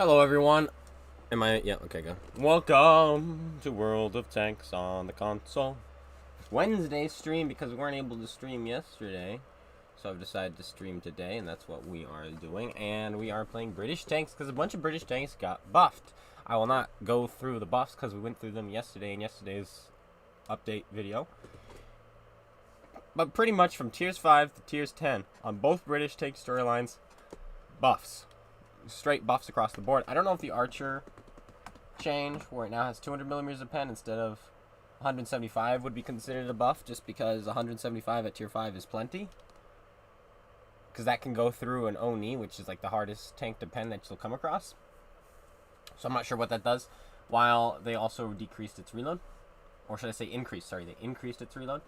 Hello, everyone. Am I? Yeah, okay, go. Welcome to World of Tanks on the console. Wednesday stream because we weren't able to stream yesterday. So I've decided to stream today, and that's what we are doing. And we are playing British tanks because a bunch of British tanks got buffed. I will not go through the buffs because we went through them yesterday in yesterday's update video. But pretty much from Tiers 5 to Tiers 10 on both British tank storylines, buffs. Straight buffs across the board. I don't know if the Archer change, where it now has 200 millimeters of pen instead of 175, would be considered a buff, just because 175 at tier 5 is plenty. Because that can go through an Oni, which is like the hardest tank to pen that you'll come across. So I'm not sure what that does. While they also decreased its reload. Or should I say increased? Sorry, they increased its reload.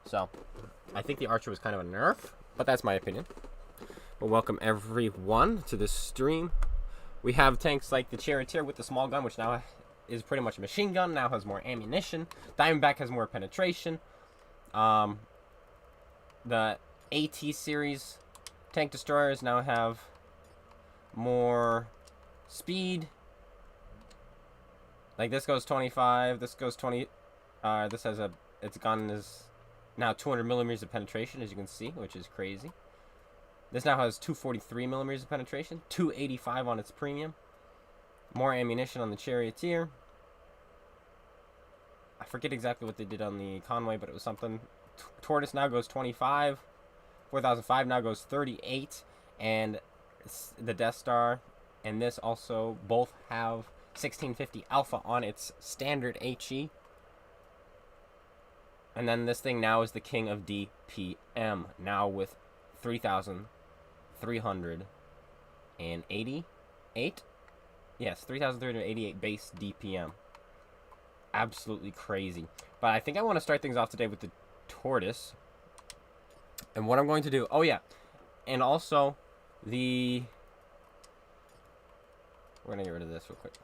So I think the Archer was kind of a nerf, but that's my opinion. Well, welcome everyone to this stream. We have tanks like the Charioteer with the small gun, which now is pretty much a machine gun, now has more ammunition. Diamondback has more penetration. The AT series tank destroyers now have more speed. Like this goes 25, this goes 20. This has its gun is now 200 millimeters of penetration, as you can see, which is crazy. This now has 243 millimeters of penetration, 285 on its premium. More ammunition on the Charioteer. I forget exactly what they did on the Conway, but it was something. Tortoise now goes 25. 4005 now goes 38. And the Death Star and this also both have 1650 Alpha on its standard HE. And then this thing now is the king of DPM, now with 3,388? Yes, 3,388 base DPM. Absolutely crazy. But I think I want to start things off today with the Tortoise. And what I'm going to do... Oh, yeah. And also, the... We're going to get rid of this real quick.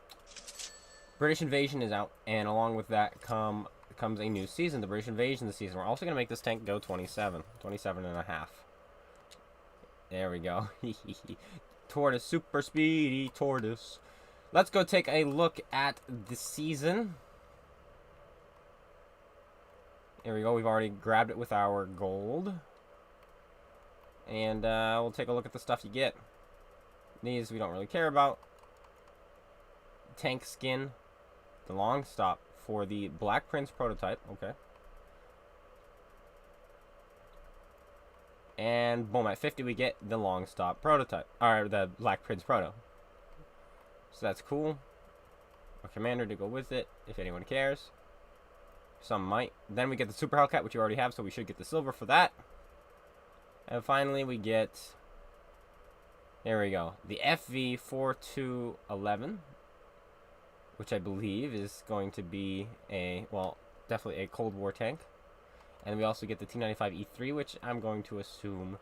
British Invasion is out. And along with that comes a new season, the British Invasion season. We're also going to make this tank go 27. 27 and a half. There we go. Tortoise, super speedy Tortoise. Let's go take a look at the season. There we go. We've already grabbed it with our gold. And we'll take a look at the stuff you get. These we don't really care about. Tank skin. The long stop for the Black Prince prototype. Okay. And boom, at 50 we get the long stop prototype. Or the Black Prince proto. So that's cool. A commander to go with it, if anyone cares. Some might. Then we get the Super Hellcat, which you already have, so we should get the silver for that. And finally we get... There we go. The FV4211. Which I believe is going to be a... Well, definitely a Cold War tank. And we also get the T95E3, which I'm going to assume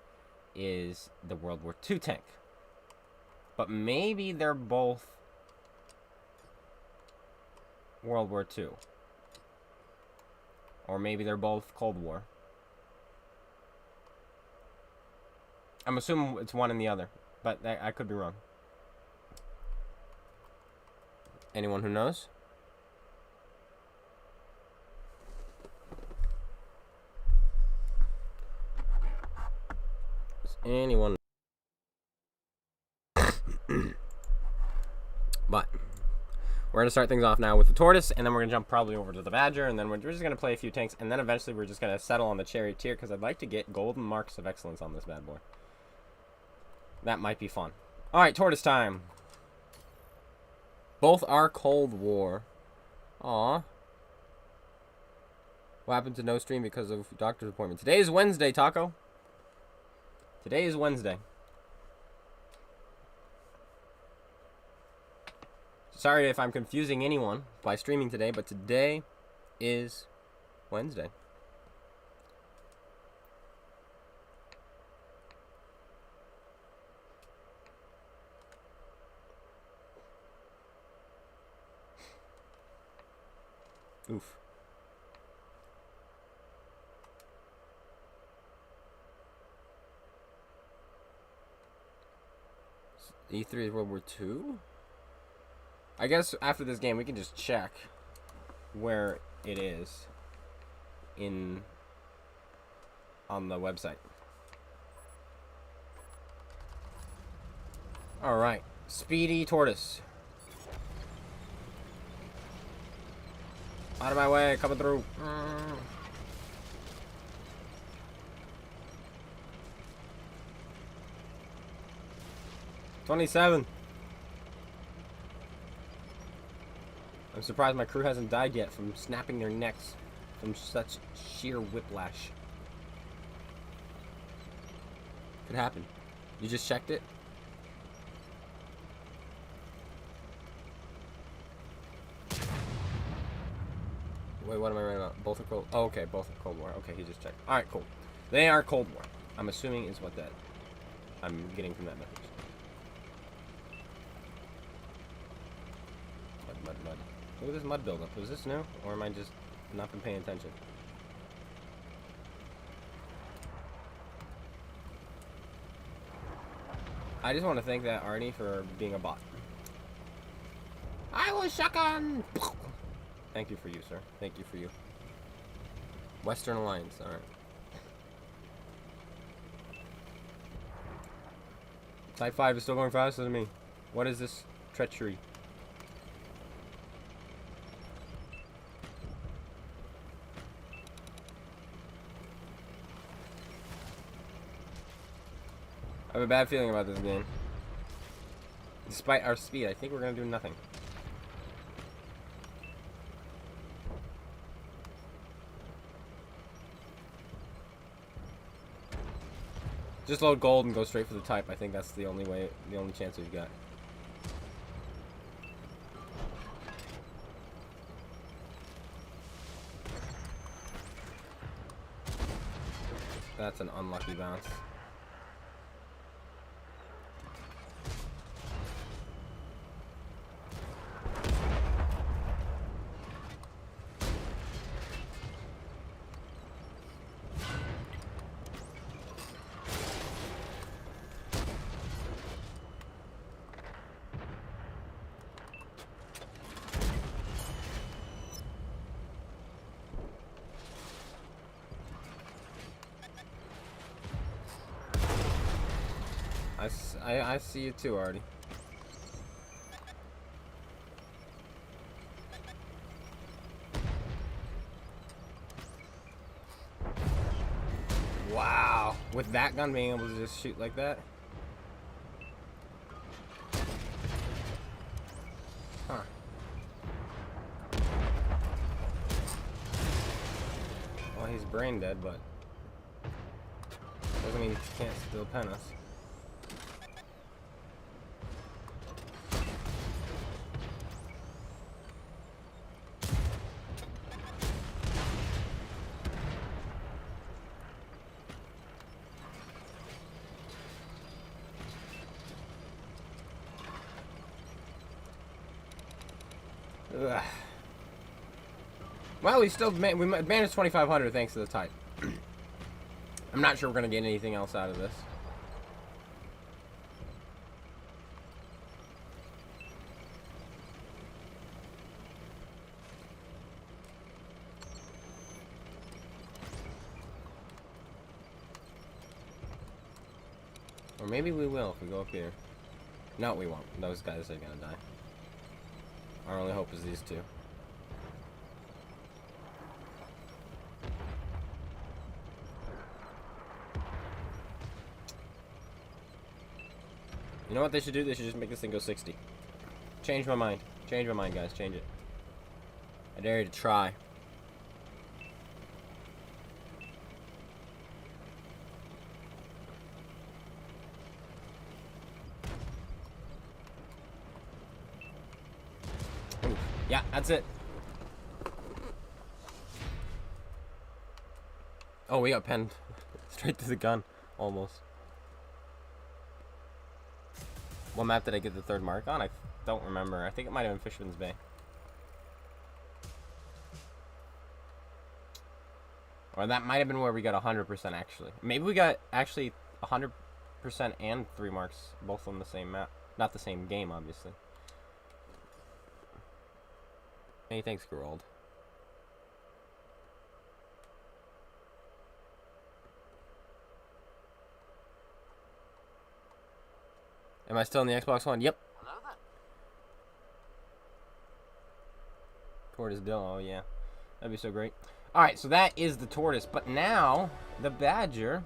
is the World War II tank. But maybe they're both World War II. Or maybe they're both Cold War. I'm assuming it's one and the other, but I could be wrong. Anyone who knows? Anyone. But we're going to start things off now with the Tortoise, and then we're going to jump probably over to the Badger, and then we're just going to play a few tanks, and then eventually we're just going to settle on the Charioteer, because I'd like to get golden marks of excellence on this bad boy. That might be fun. Alright, Tortoise time. Both are Cold War. Aw. What happened to no stream because of doctor's appointment? Today is Wednesday, Taco. Today is Wednesday. Sorry if I'm confusing anyone by streaming today, but today is Wednesday. Oof. E3 is World War II? I guess after this game we can just check where it is on the website. Alright. Speedy Tortoise. Out of my way, coming through. 27. I'm surprised my crew hasn't died yet from snapping their necks from such sheer whiplash. Could happen. You just checked it? Wait, what am I writing about? Both are Cold... Oh, okay, both are Cold War. Okay, he just checked. Alright, cool. They are Cold War. I'm assuming is what that... I'm getting from that message. Mud. Look at this mud buildup. Was this new? Or am I just not been paying attention? I just want to thank that Arnie for being a bot. I was shotgun! Thank you for you, sir. Thank you for you. Western Alliance, alright. Type 5 is still going faster than me. What is this treachery? I have a bad feeling about this game. Despite our speed, I think we're gonna do nothing. Just load gold and go straight for the type. I think that's the only way, the only chance we've got. That's an unlucky bounce. I see you too, Artie. Wow. With that gun being able to just shoot like that? Huh. Well, he's brain dead, but doesn't mean he can't still pen us. Ugh. Well, we managed 2,500 thanks to the type. I'm not sure we're gonna get anything else out of this. Or maybe we will if we go up here. No, we won't. Those guys are gonna die. Our only hope is these two. You know what they should do? They should just make this thing go 60. Change my mind. Change my mind, guys. Change it. I dare you to try. Yeah, that's it. Oh, we got penned straight to the gun, almost. What map did I get the third mark on? I don't remember. I think it might have been Fisherman's Bay. Or that might have been where we got 100% actually. Maybe we got actually 100% and 3 marks, both on the same map. Not the same game, obviously. Hey, thanks, Gerald. Am I still in the Xbox One? Yep. Hello there. Tortoise Dill, oh yeah. That'd be so great. Alright, so that is the Tortoise. But now, the Badger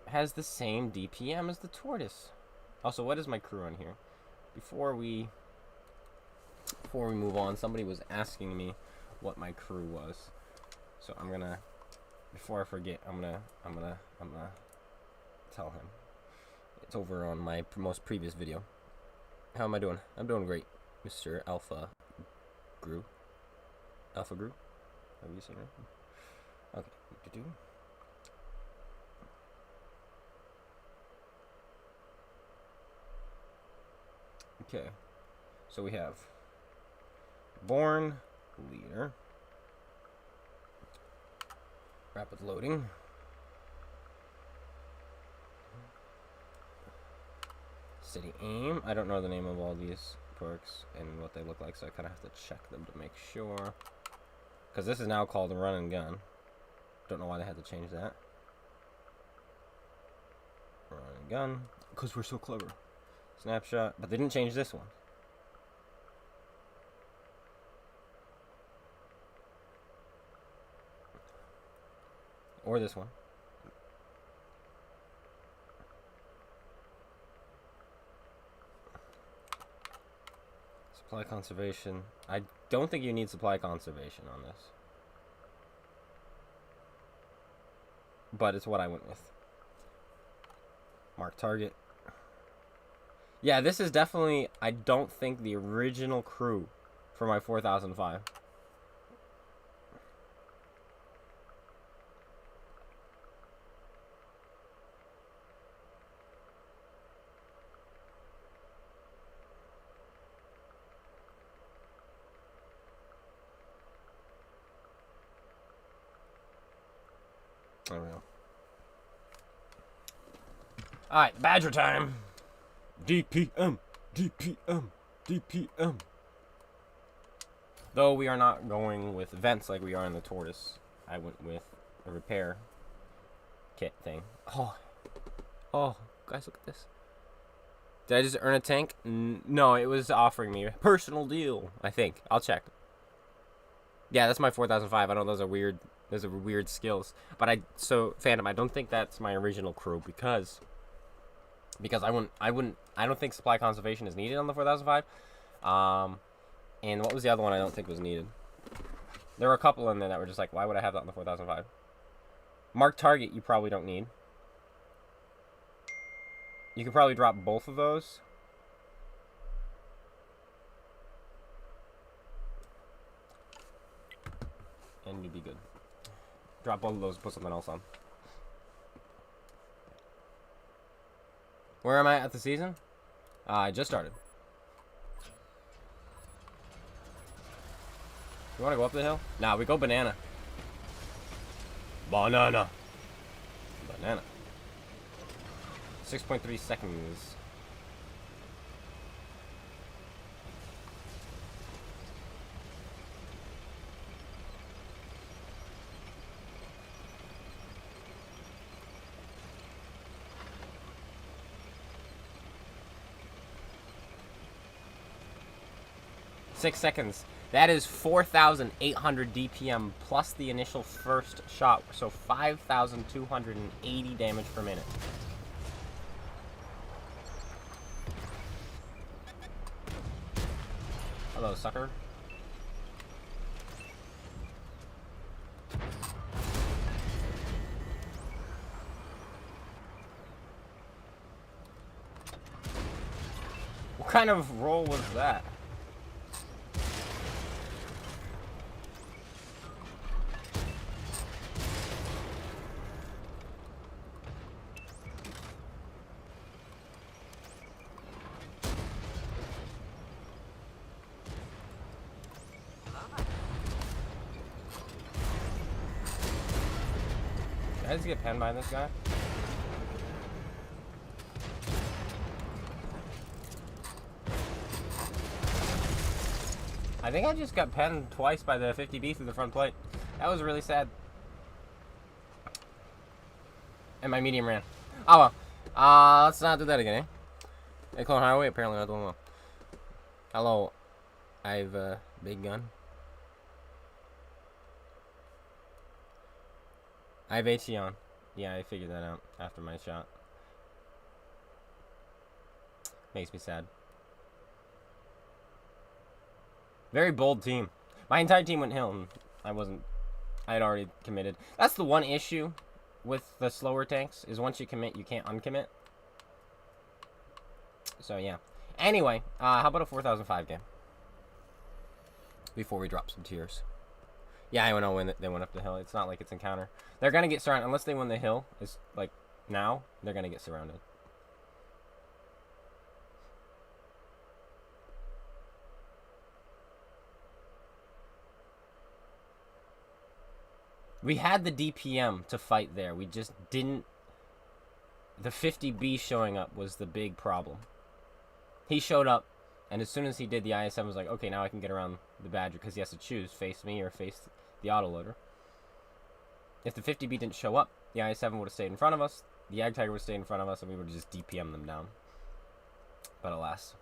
has the same DPM as the Tortoise. Also, what is my crew on here? Before we move on, somebody was asking me what my crew was. So I'm gonna, before I forget, I'm gonna tell him. It's over on my most previous video. How am I doing? I'm doing great, Mr. Alpha Gru. Alpha Gru? Have you seen it? Okay. Okay. So we have Born Leader. Rapid loading. City Aim. I don't know the name of all these perks and what they look like, so I kind of have to check them to make sure. Because this is now called a Run and Gun. Don't know why they had to change that. Run and Gun. Because we're so clever. Snapshot. But they didn't change this one. Or this one. Supply conservation. I don't think you need supply conservation on this. But it's what I went with. Mark target. Yeah, this is definitely, I don't think, the original crew for my 4005. There we go. Alright, Badger time. DPM, DPM, DPM. Though we are not going with vents like we are in the Tortoise. I went with a repair kit thing. Oh, guys, look at this. Did I just earn a tank? No, it was offering me a personal deal, I think. I'll check. Yeah, that's my 4005. I know those are weird. Those are weird skills. But so Phantom, I don't think that's my original crew because I don't think supply conservation is needed on the 4005. And what was the other one I don't think was needed? There were a couple in there that were just like, why would I have that on the 4005? Mark target you probably don't need. You could probably drop both of those. And you'd be good. Drop both of those and put something else on. Where am I at the season? I just started. You want to go up the hill? Nah, we go banana. Banana. Banana. 6.3 seconds. That is 4,800 DPM plus the initial first shot, so 5,280 damage per minute. Hello, sucker. What kind of roll was that? Did I just get penned by this guy? I think I just got penned twice by the 50B through the front plate. That was really sad. And my medium ran. Oh well. Let's not do that again, eh? Hey, Clone Highway, apparently not doing well. Hello. I have a big gun. I have HE on. Yeah, I figured that out after my shot. Makes me sad. Very bold team. My entire team went hill, and I had already committed. That's the one issue with the slower tanks, is once you commit, you can't uncommit. So, yeah. Anyway, how about a 4005 game? Before we drop some tiers. Yeah, I know when they went up the hill. It's not like it's encounter. They're going to get surrounded. Unless they win the hill, is like now, they're going to get surrounded. We had the DPM to fight there. We just didn't. The 50B showing up was the big problem. He showed up, and as soon as he did, the IS-7 was like, okay, now I can get around the Badger, because he has to choose, face me or face the autoloader. If the 50B didn't show up, the IS-7 would have stayed in front of us, the Ag Tiger would have stayed in front of us, and we would just DPM them down. But alas.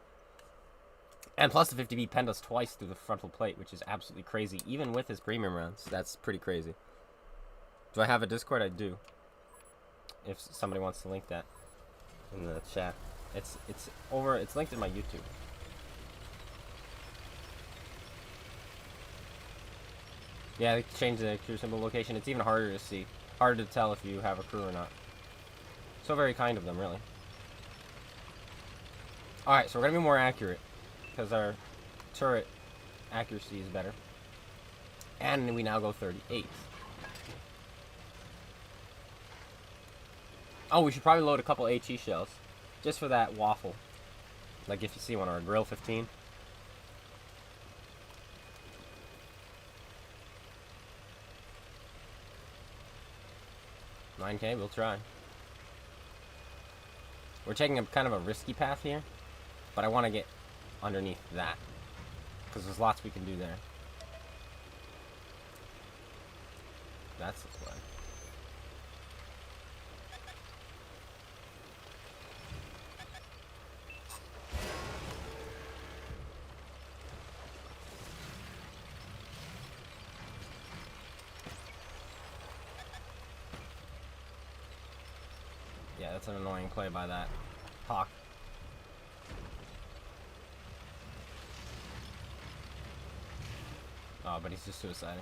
And plus the 50B penned us twice through the frontal plate, which is absolutely crazy, even with his premium rounds. That's pretty crazy. Do I have a Discord? I do. If somebody wants to link that in the chat. It's linked in my YouTube. Yeah, they changed the crew symbol location. It's even harder to see. Harder to tell if you have a crew or not. So very kind of them, really. Alright, so we're going to be more accurate. Because our turret accuracy is better. And we now go 38. Oh, we should probably load a couple HE shells. Just for that waffle. Like if you see one, or a Grill 15. $9K, we'll try. We're taking a kind of a risky path here. But I want to get underneath that. Because there's lots we can do there. That's the play. Yeah, that's an annoying play by that Hawk. Oh, but he's just suiciding.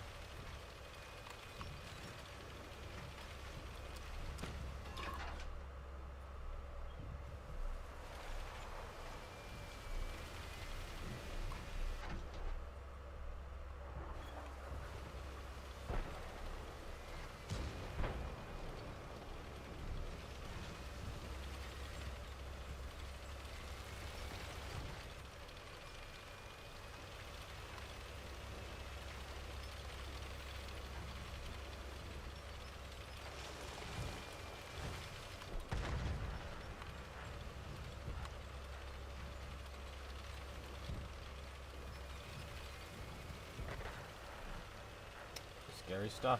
Scary stuff.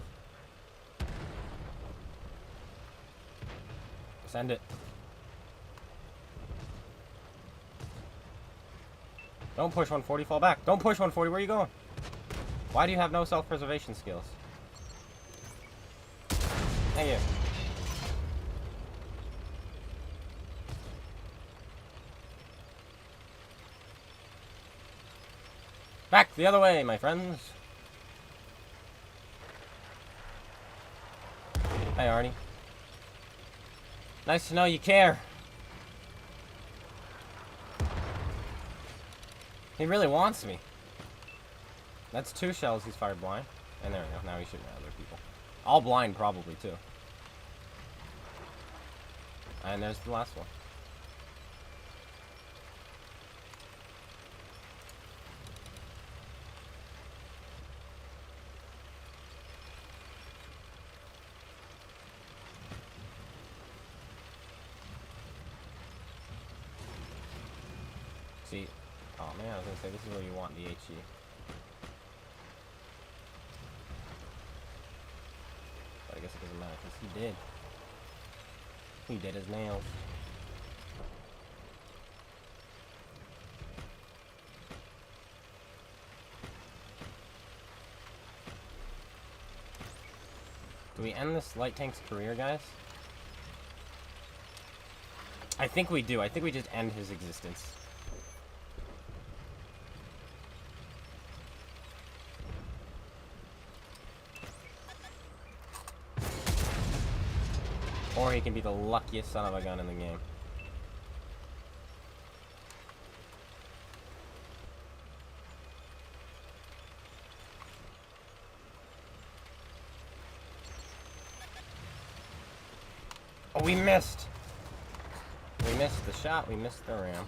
Send it. Don't push 140, fall back. Don't push 140, where are you going? Why do you have no self-preservation skills? Thank you. Back the other way, my friends. Hey, Arnie. Nice to know you care. He really wants me. That's 2 shells he's fired blind. And there we go. Now he's shooting at other people. All blind, probably, too. And there's the last one. See, oh man, I was gonna say this is where you want the HE. I guess it doesn't matter, because he did. He did his nails. Do we end this light tank's career, guys? I think we do. I think we just end his existence. Or he can be the luckiest son of a gun in the game. Oh, we missed! We missed the shot, we missed the ram.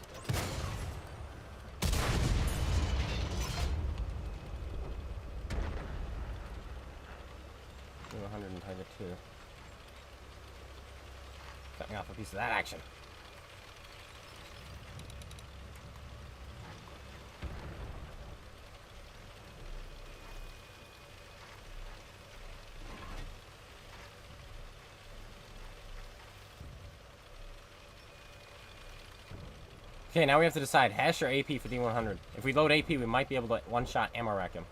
Do 100 and target 2. Cutting off a piece of that action. Okay, now we have to decide hash or AP for D100. If we load AP, we might be able to one-shot ammo rack him.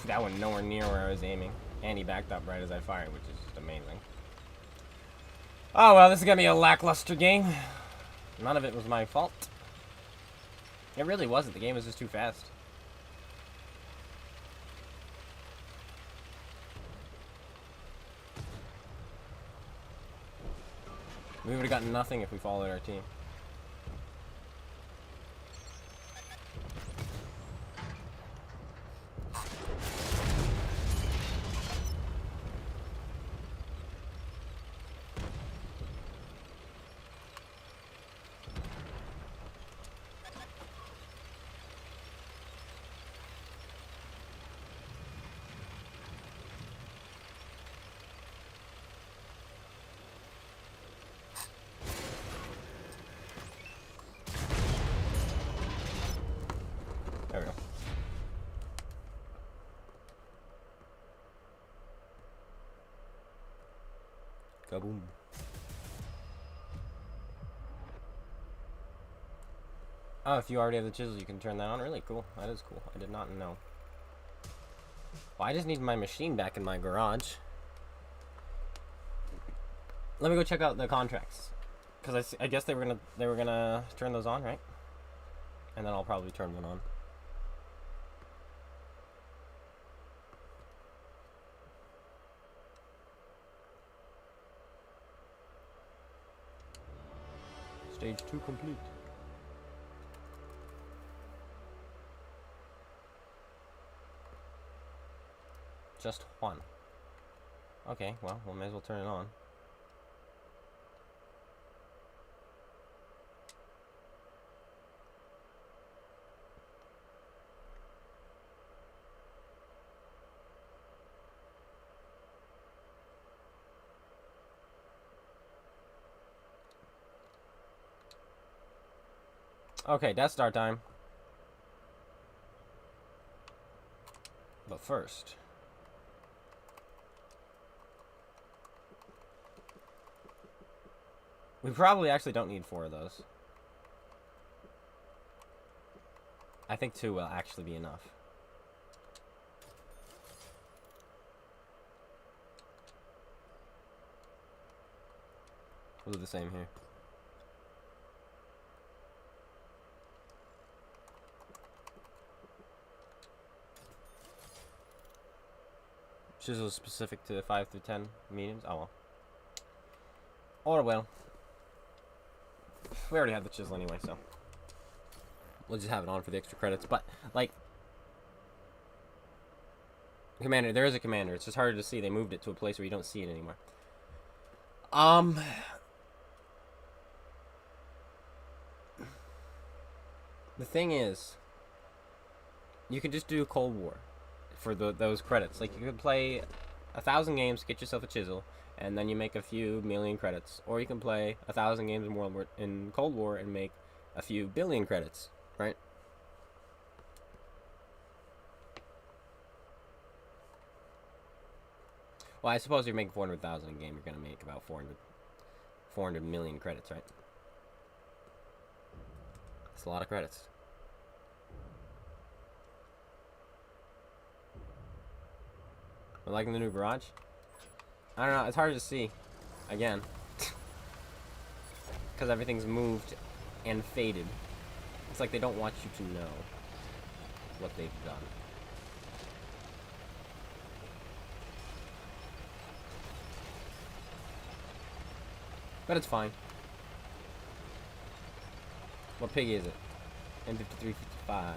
That went nowhere near where I was aiming. And he backed up right as I fired, which is just amazing. Oh, well, this is going to be a lackluster game. None of it was my fault. It really wasn't. The game was just too fast. We would have gotten nothing if we followed our team. There we go. Kaboom. Oh, if you already have the chisel, you can turn that on. Really cool. That is cool. I did not know. Well, I just need my machine back in my garage. Let me go check out the contracts, because I guess they were gonna turn those on, right? And then I'll probably turn one on. Stage 2 complete. Just one. Okay, well, we may as well turn it on. Okay, Death Star time. But first, we probably actually don't need 4 of those. I think 2 will actually be enough. We'll do the same here. Chisel is specific to 5 through 10 mediums. Oh well. Or well. We already have the chisel anyway, so we'll just have it on for the extra credits. But like, commander, there is a commander. It's just harder to see. They moved it to a place where you don't see it anymore. The thing is, you can just do Cold War for those credits. Like, you could play 1,000 games, get yourself a chisel, and then you make a few million credits. Or you can play 1,000 games in Cold War and make a few billion credits, right? Well, I suppose if you're making 400,000 a game, you're gonna make about 400 million credits, right? That's a lot of credits. But liking the new garage? I don't know, it's hard to see. Again. Because everything's moved and faded. It's like they don't want you to know what they've done. But it's fine. What piggy is it? M5355.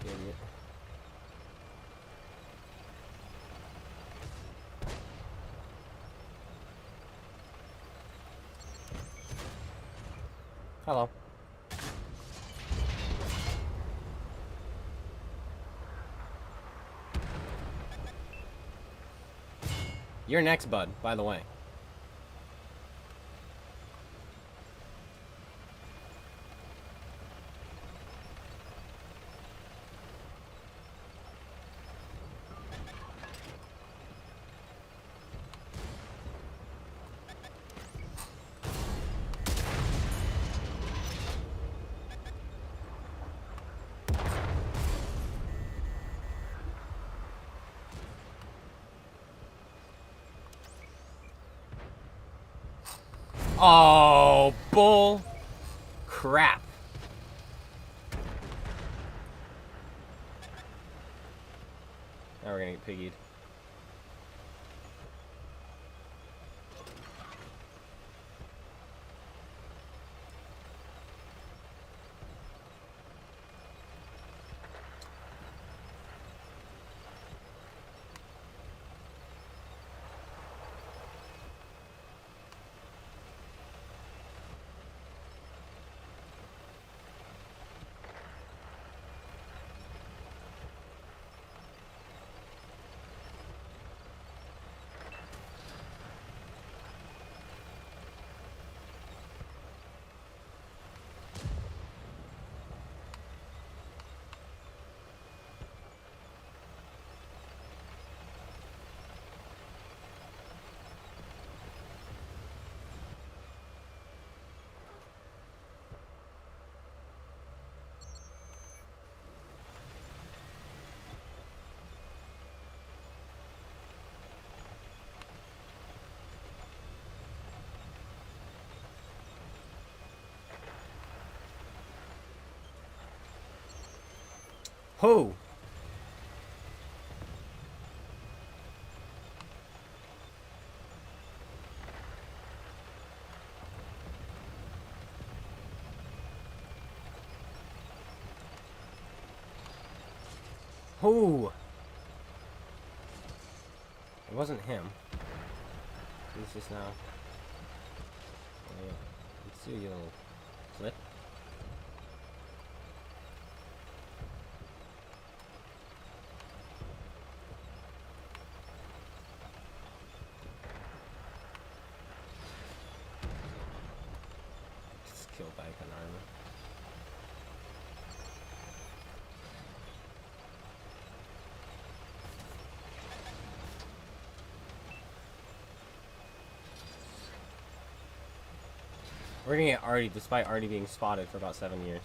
Idiot. Hello. You're next, bud, by the way. Oh, bull crap. Now we're gonna get piggied. Who? Who? It wasn't him. He's just now. Oh, yeah. Let's see you little flip. Just kill back an armor. We're gonna get Artie despite Artie being spotted for about 7 years.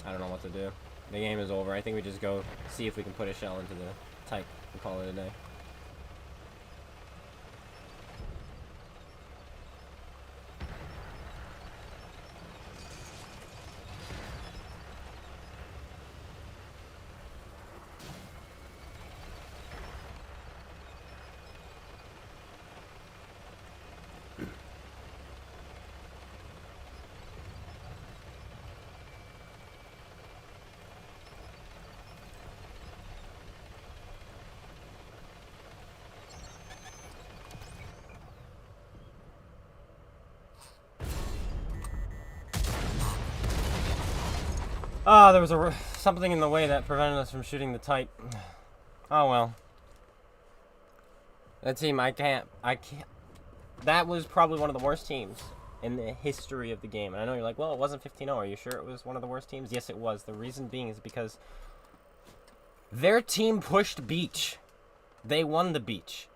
I don't know what to do. The game is over. I think we just go see if we can put a shell into the type and call it a day. Ah, there was something in the way that prevented us from shooting the type. Oh well. That team, I can't. That was probably one of the worst teams in the history of the game. And I know you're like, well, it wasn't 15-0. Are you sure it was one of the worst teams? Yes, it was. The reason being is because their team pushed beach. They won the beach.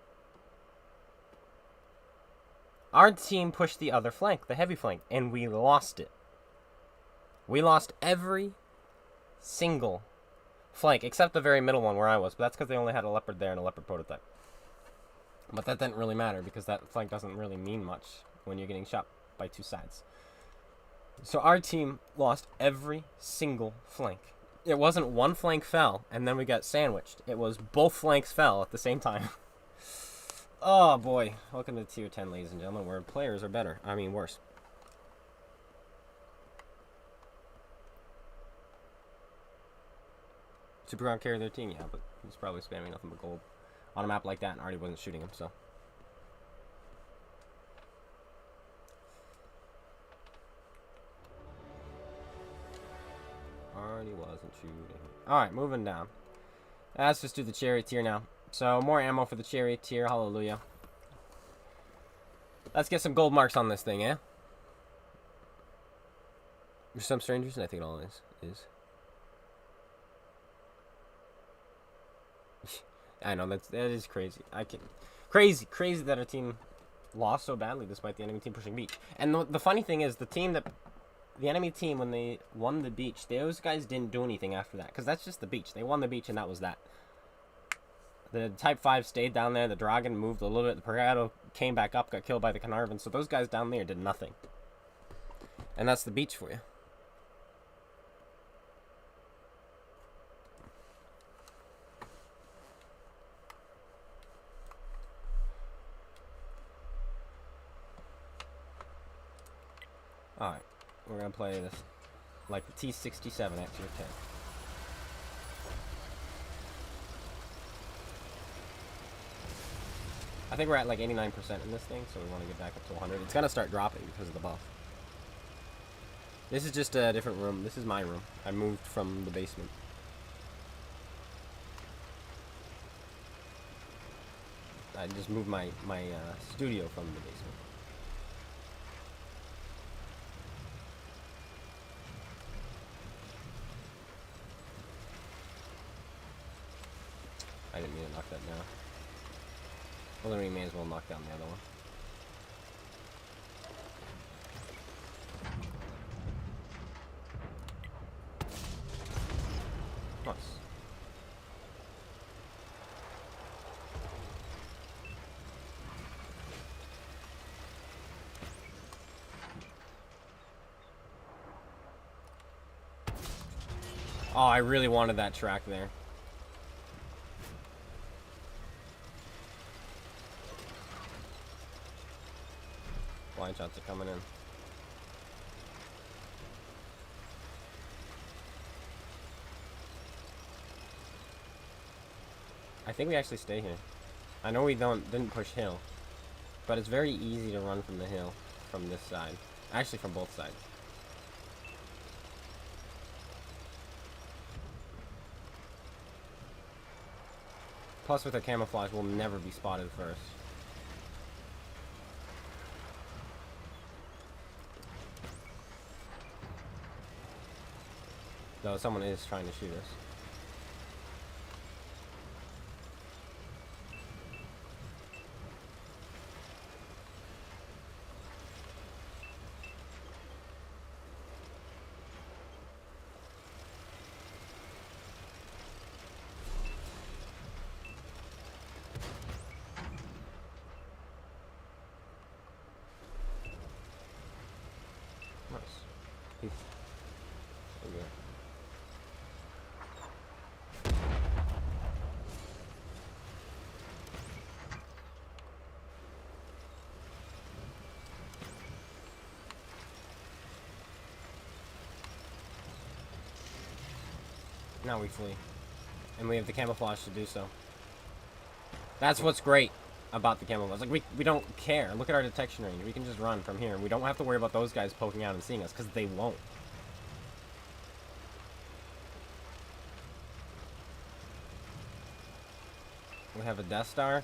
Our team pushed the other flank, the heavy flank, and we lost it. We lost every single flank, except the very middle one where I was. But that's because they only had a leopard there and a leopard prototype. But that didn't really matter because that flank doesn't really mean much when you're getting shot by two sides. So our team lost every single flank. It wasn't one flank fell and then we got sandwiched. It was both flanks fell at the same time. Oh boy. Welcome to Tier 10, ladies and gentlemen, where players are better. I mean, worse. Superground carried their team, yeah, but he's probably spamming nothing but gold on a map like that and already wasn't shooting him, so. Already wasn't shooting. Alright, moving down. Let's just do the Charioteer now. So, more ammo for the Charioteer, hallelujah. Let's get some gold marks on this thing, eh? There's some strangers, and I think it all is. I know, that is crazy. Crazy that our team lost so badly despite the enemy team pushing beach. And the funny thing is, the enemy team, when they won the beach, those guys didn't do anything after that. Because that's just the beach. They won the beach and that was that. The Type 5 stayed down there. The Dragon moved a little bit. The Pregado came back up, got killed by the Carnarvon. So those guys down there did nothing. And that's the beach for you. Alright, we're going to play this like the T-67 at Tier 10. I think we're at like 89% in this thing, so we want to get back up to 100. It's going to start dropping because of the buff. This is just a different room. This is my room. I moved from the basement. I just moved my studio from the basement. I didn't mean to knock that down. Well, then we may as well knock down the other one. Nice. Oh, I really wanted that track there. Blind shots are coming in. I think we actually stay here. I know we didn't push hill, but it's very easy to run from the hill from this side. Actually, from both sides. Plus, with our camouflage, we'll never be spotted first. Though someone is trying to shoot us. Nice. Peace. Okay. Now we flee. And we have the camouflage to do so. That's what's great about the camouflage. Like, we don't care. Look at our detection range. We can just run from here. We don't have to worry about those guys poking out and seeing us, because they won't. We have a Death Star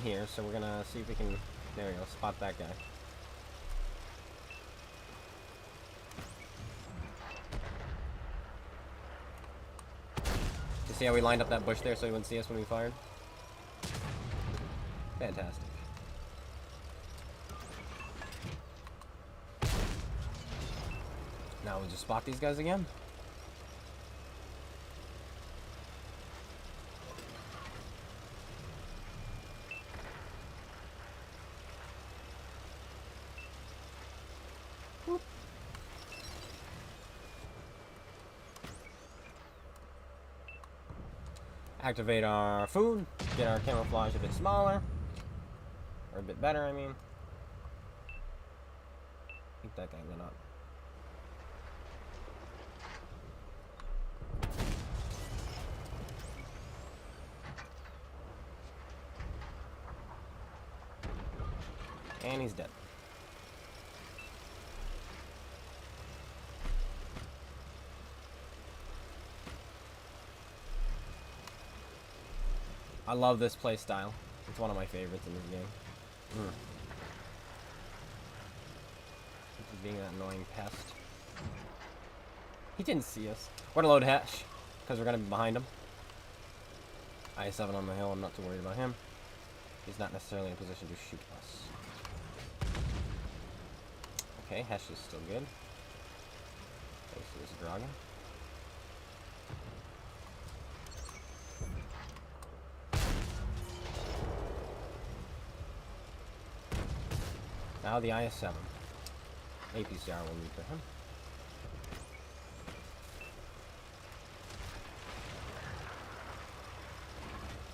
here, so we're gonna see if we can, there we go, spot that guy. You see how we lined up that bush there so he wouldn't see us when we fired? Fantastic. Now we'll just spot these guys again. Whoop. Activate our food, get our camouflage a bit smaller, or a bit better, I mean. I think that guy went up. And he's dead. I love this play style. It's one of my favorites in this game. Being that annoying pest. He didn't see us. We're gonna load hatch, because we're gonna be behind him. I-7 on the hill, I'm not too worried about him. He's not necessarily in a position to shoot us. Okay, hatch is still good. Okay, so there's a dragon. Now the IS-7. APCR will move to him.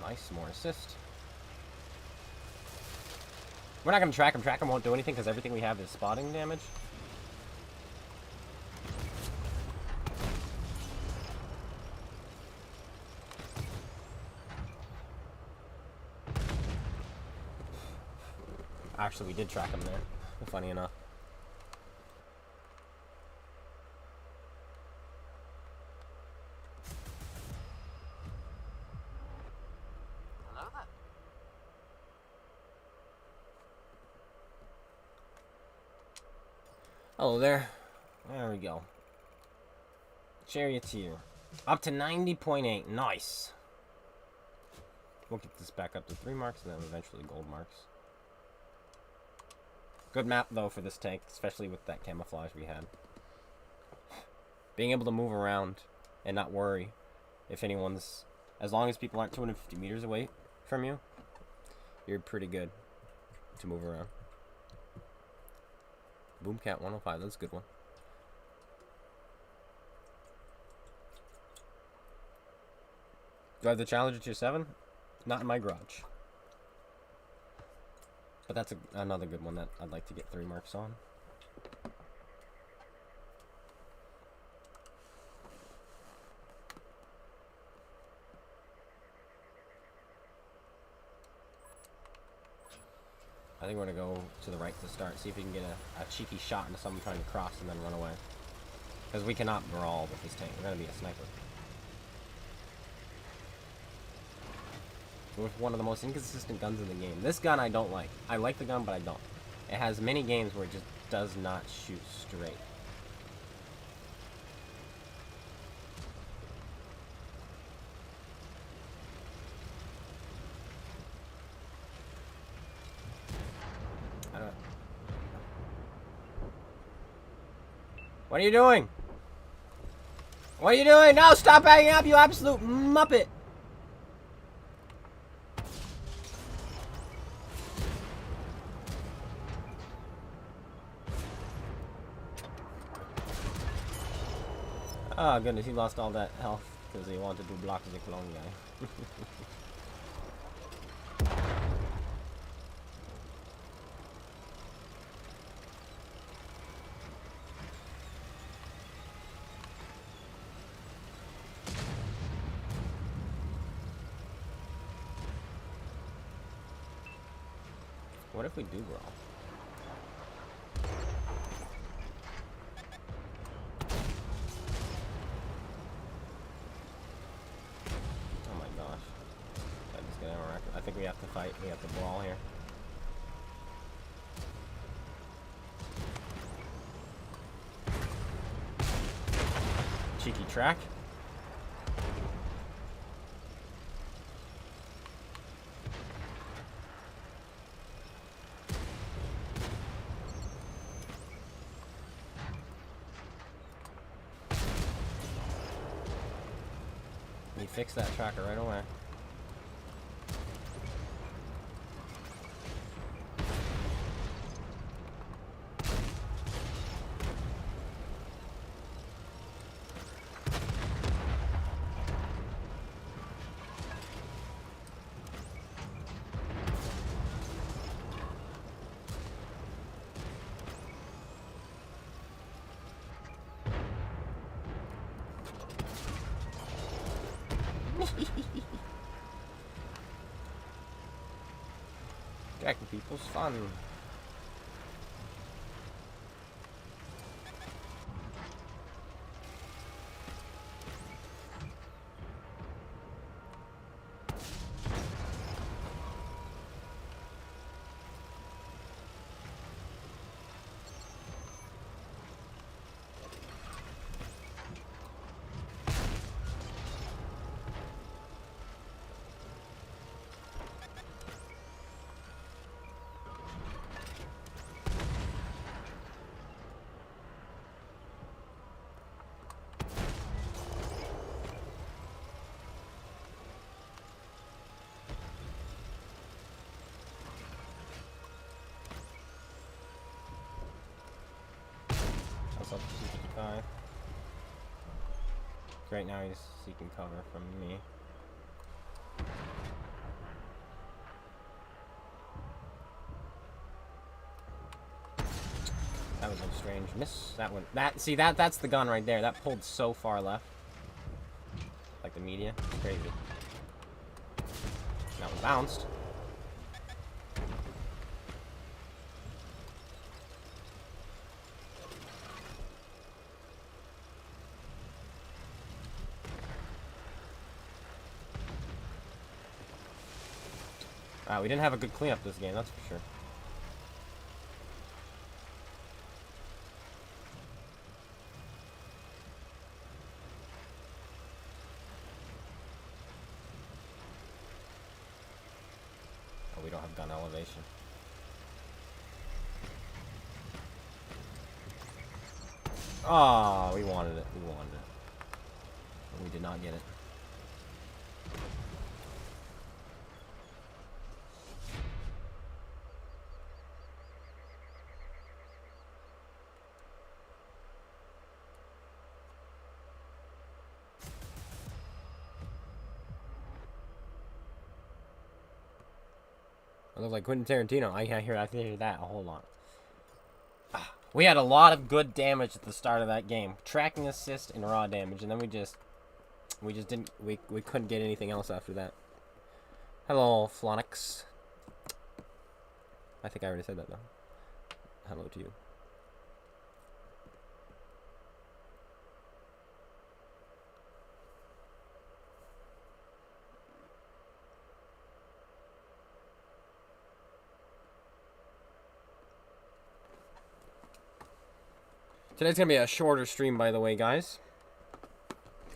Nice, more assist. We're not going to track him. Track him won't do anything because everything we have is spotting damage. Actually, we did track him there. Funny enough. Hello there. Hello there. There we go. Charioteer. Up to 90.8. Nice. We'll get this back up to 3 marks and then eventually gold marks. Good map, though, for this tank, especially with that camouflage we had. Being able to move around and not worry if anyone's... As long as people aren't 250 meters away from you, you're pretty good to move around. Boomcat 105, that's a good one. Do I have the Challenger Tier 7? Not in my garage. But that's another good one that I'd like to get 3 marks on. I think we're going to go to the right to start. See if we can get a cheeky shot into someone trying to cross and then run away. Because we cannot brawl with this tank. We're going to be a sniper. With one of the most inconsistent guns in the game. This gun I don't like. I like the gun, but I don't. It has many games where it just does not shoot straight. I don't... What are you doing? What are you doing? No, stop hanging up, you absolute muppet! Oh goodness, he lost all that health because he wanted to block the clone guy. What if we do brawl? We have the brawl here. Cheeky track. We fixed that tracker right away. Jacking people's fun. Up to 255. Right now he's seeking cover from me. That was a strange miss. That one. That's the gun right there. That pulled so far left. Like the media. It's crazy. That one bounced. We didn't have a good cleanup this game, that's for sure. Oh, we don't have gun elevation. Oh, we wanted it. We wanted it. But we did not get it. I look like Quentin Tarantino. I hear that a whole lot. We had a lot of good damage at the start of that game. Tracking assist and raw damage, and then we just didn't we couldn't get anything else after that. Hello, Flonix. I think I already said that though. Hello to you. Today's gonna be a shorter stream, by the way, guys.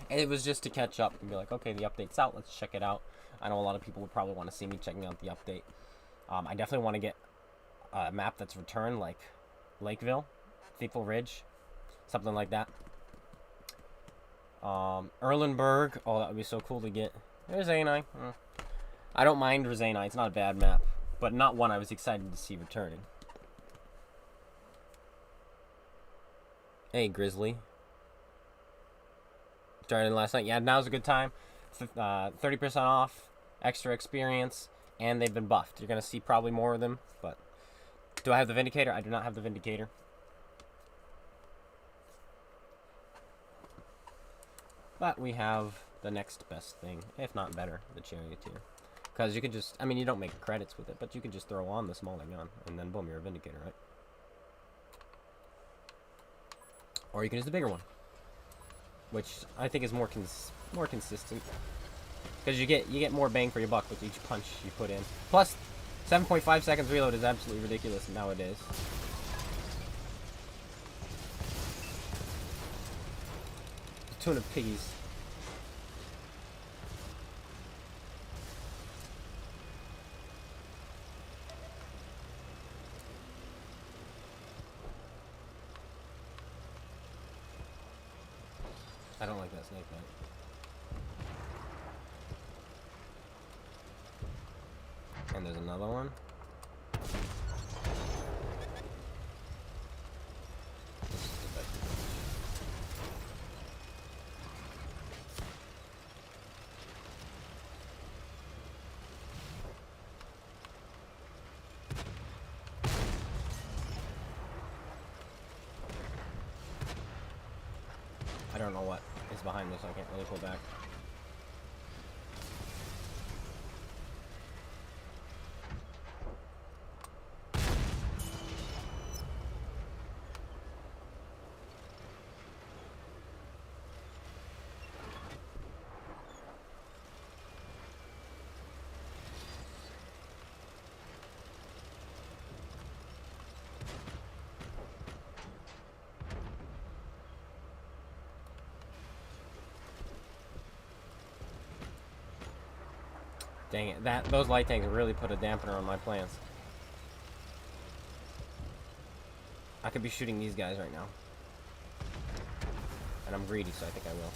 And it was just to catch up and be like, okay, the update's out. Let's check it out. I know a lot of people would probably want to see me checking out the update. I definitely want to get a map that's returned, like Lakeville, Thieful Ridge, something like that. Erlenberg. Oh, that would be so cool to get. There's A9. I don't mind Rizana. It's not a bad map, but not one I was excited to see returning. Hey, Grizzly. Started last night. Yeah, now's a good time. 30% off, extra experience, and they've been buffed. You're going to see probably more of them, but... Do I have the Vindicator? I do not have the Vindicator. But we have the next best thing, if not better, the Charioteer. Because you can just... I mean, you don't make credits with it, but you can just throw on the smaller gun, and then boom, you're a Vindicator, right? Or you can use the bigger one, which I think is more consistent, because you get more bang for your buck with each punch you put in. Plus, 7.5 seconds reload is absolutely ridiculous nowadays. A ton of piggies. I don't like that snake man. And there's another one. This is the best. I don't know what is behind this, so I can't really pull back. Dang it, those light tanks really put a dampener on my plans. I could be shooting these guys right now. And I'm greedy, so I think I will.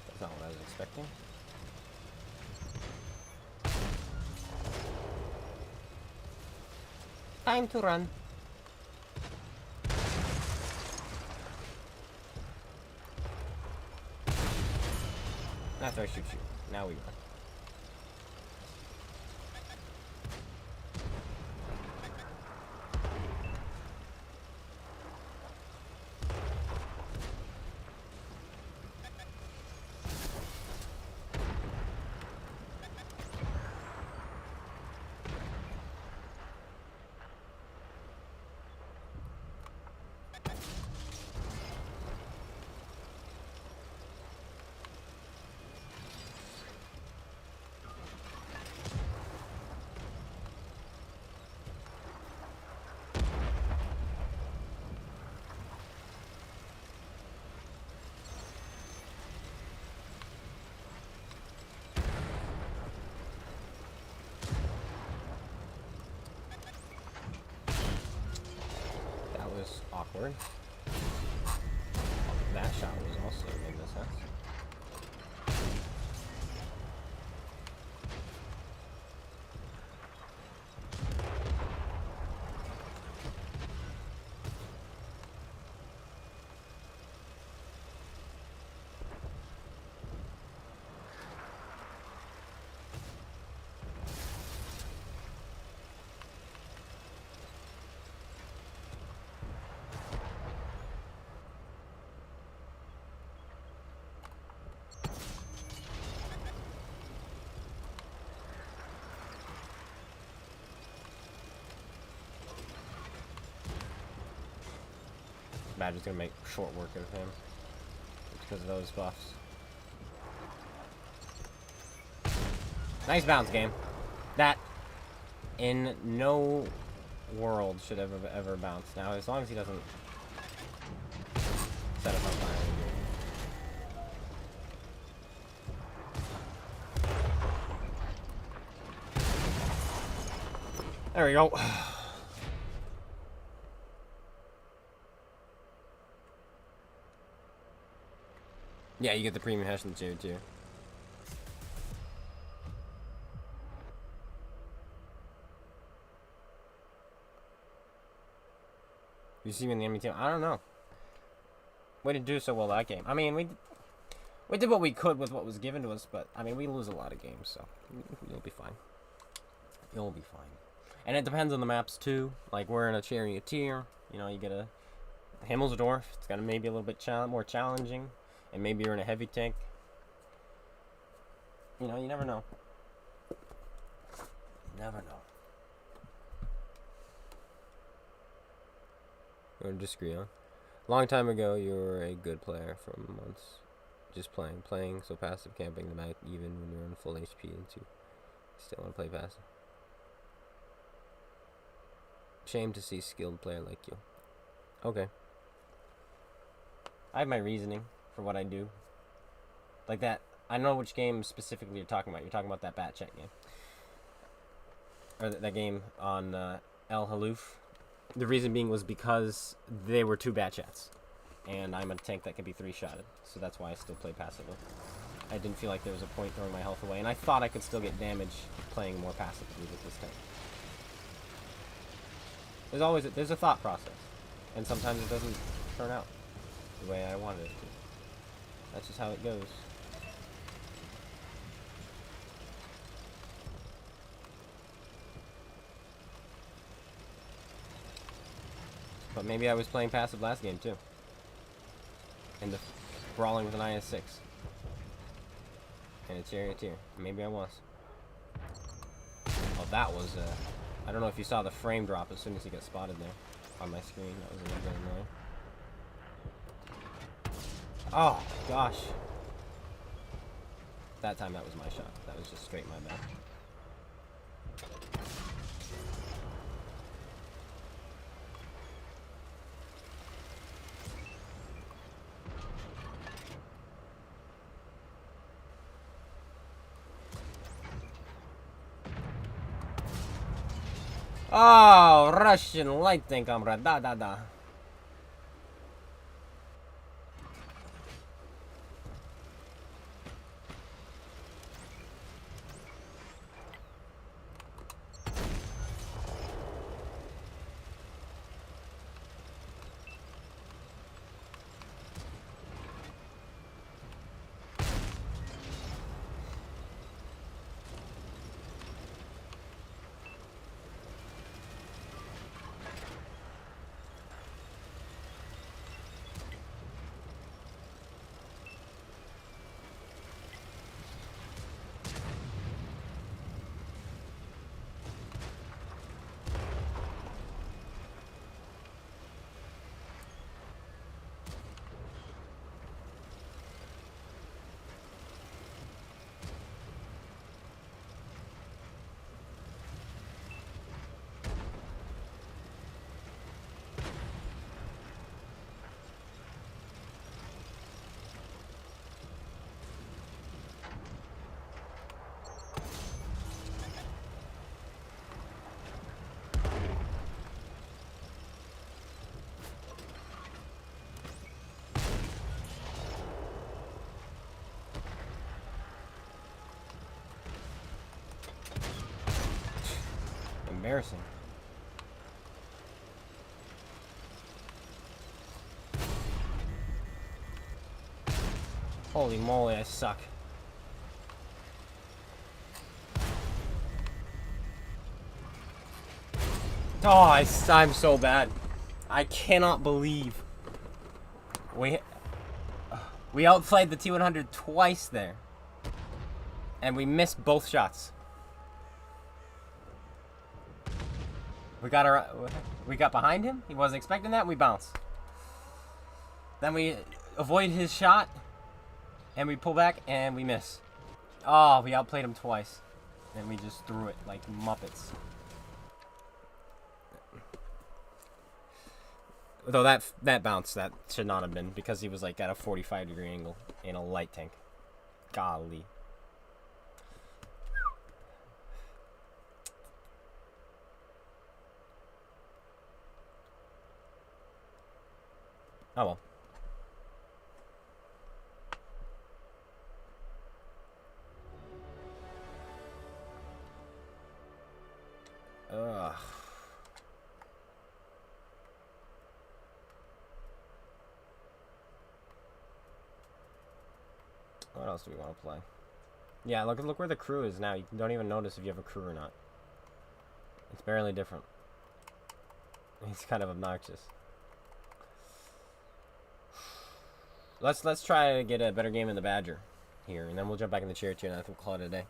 That's not what I was expecting. Time to run. After I shoot you. Now we run. Awkward. That shot was also made no sense. Badger's gonna make short work of him because of those buffs. Nice bounce, game. That in no world should have ever bounced. Now, as long as he doesn't set up on fire. There we go. Yeah, you get the premium hash in the Charioteer. You see me in the enemy team? I don't know. We didn't do so well that game. I mean, we did what we could with what was given to us, but I mean, we lose a lot of games, so you'll be fine. You'll be fine. And it depends on the maps too. Like we're in a Charioteer. You know, you get a Himmelsdorf. It's gonna maybe a little bit more challenging. And maybe you're in a heavy tank. You know, you never know. Never know. You want to disagree, huh? Long time ago, you were a good player for months. Just playing, so passive, camping the map even when you're on full HP and you still want to play passive. Shame to see skilled player like you. Okay. I have my reasoning for what I do. Like that, I know which game specifically you're talking about. You're talking about that bat check game. Or that game on El Haloof. The reason being was because they were 2 bat chats. And I'm a tank that can be 3-shotted. So that's why I still play passively. I didn't feel like there was a point throwing my health away. And I thought I could still get damage playing more passively with this tank. There's a thought process. And sometimes it doesn't turn out the way I wanted it to. That's just how it goes. But maybe I was playing passive last game too. And the brawling with an IS-6. And a Charioteer. Maybe I was. Oh, that was I don't know if you saw the frame drop as soon as he got spotted there on my screen. That was a little bit annoying. Oh, gosh. That time that was my shot. That was just straight my bad. Oh, Russian light tank, comrade. Da. Embarrassing. Holy moly, I suck. Oh, I'm so bad. I cannot believe we outplayed the T100 twice there, and we missed both shots. We got behind him. He wasn't expecting that. And we bounced. Then we avoid his shot, and we pull back, and we miss. Oh, we outplayed him twice, and we just threw it like Muppets. Though that bounce, that should not have been, because he was like at a 45-degree angle in a light tank. Golly. Oh well. Ugh. What else do we want to play? Yeah, look where the crew is now. You don't even notice if you have a crew or not. It's barely different. He's kind of obnoxious. Let's try to get a better game in the Badger here, and then we'll jump back in the Charioteer, and I think we'll call it a day.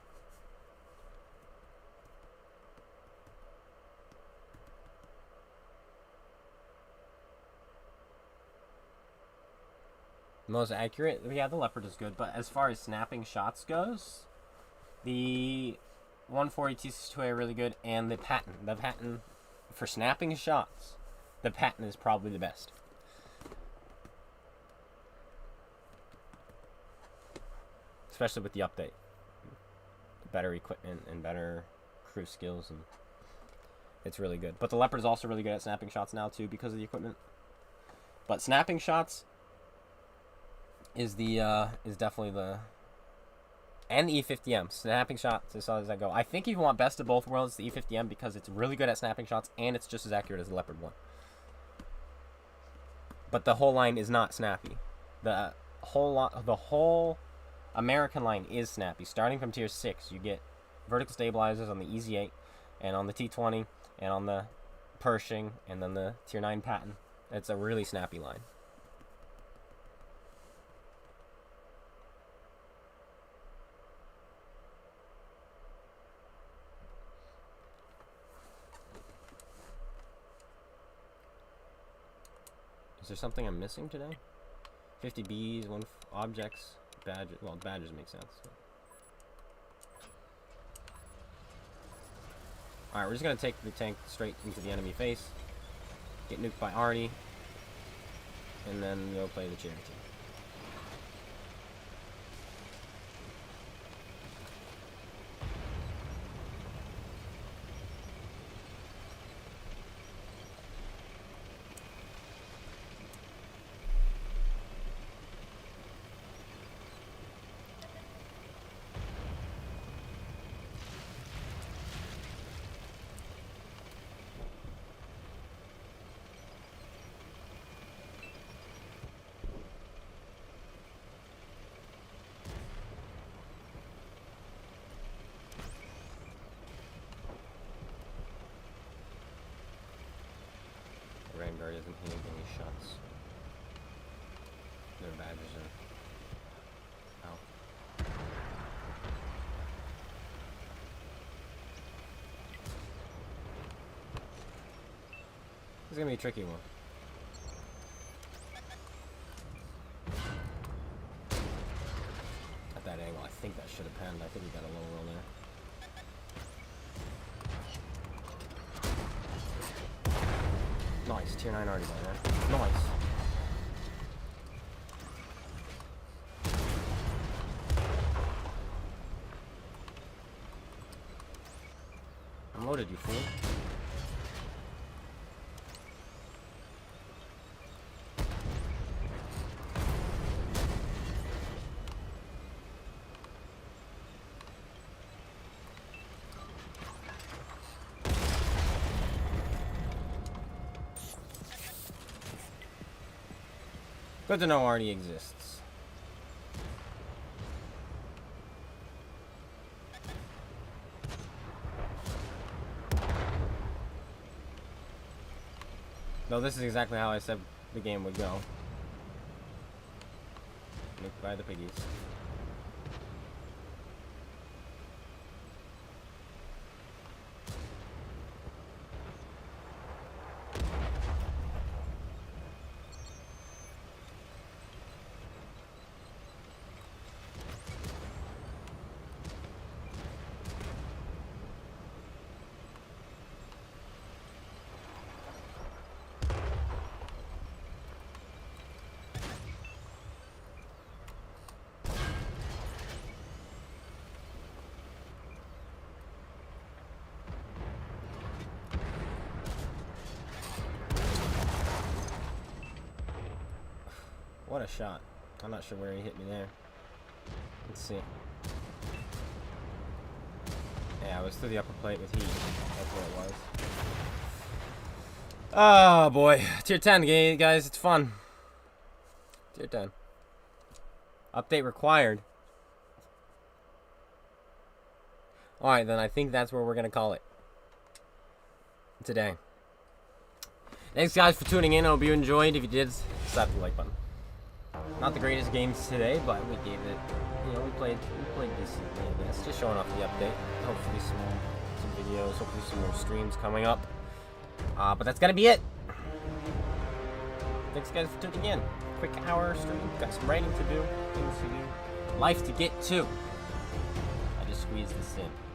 Most accurate? Yeah, the leopard is good, but as far as snapping shots goes, the 140 TC2A are really good, and the patent for snapping shots, the patent is probably the best. Especially with the update. Better equipment and better crew skills, and it's really good. But the leopard is also really good at snapping shots now too because of the equipment. But snapping shots is definitely the, and the E50M. Snapping shots as far as I go. I think if you want best of both worlds, the E50M, because it's really good at snapping shots and it's just as accurate as the leopard one. But the whole line is not snappy. The whole American line is snappy. Starting from tier 6, you get vertical stabilizers on the EZ8 and on the T20 and on the Pershing and then the tier 9 Patton. It's a really snappy line. Is there something I'm missing today? 50 Bs, 1 objects, badges. Well, badges make sense. Alright, we're just going to take the tank straight into the enemy face. Get nuked by Artie. And then go play the Charioteer. Vanguard isn't hitting any shots. Their badges are out. This is gonna be a tricky one. At that angle, I think that should have penned. I think we got a low roll there. Nice, tier 9 already by there. Nice. I'm loaded, you fool. Good to know Artie exists. No, this is exactly how I said the game would go. Nuked by the piggies. What a shot. I'm not sure where he hit me there. Let's see. Yeah, I was through the upper plate with heat. That's what it was. Oh boy. Tier 10, guys. It's fun. Tier 10. Update required. Alright, then I think that's where we're going to call it today. Thanks, guys, for tuning in. I hope you enjoyed. If you did, slap the like button. Not the greatest games today, but we gave it, you know, we played decently, I guess. Just showing off the update. Hopefully some videos, hopefully some more streams coming up. But that's gonna be it. Thanks, guys, for tuning in. quick hour stream. Got some writing to do, things to do, life to get to. I just squeezed this in.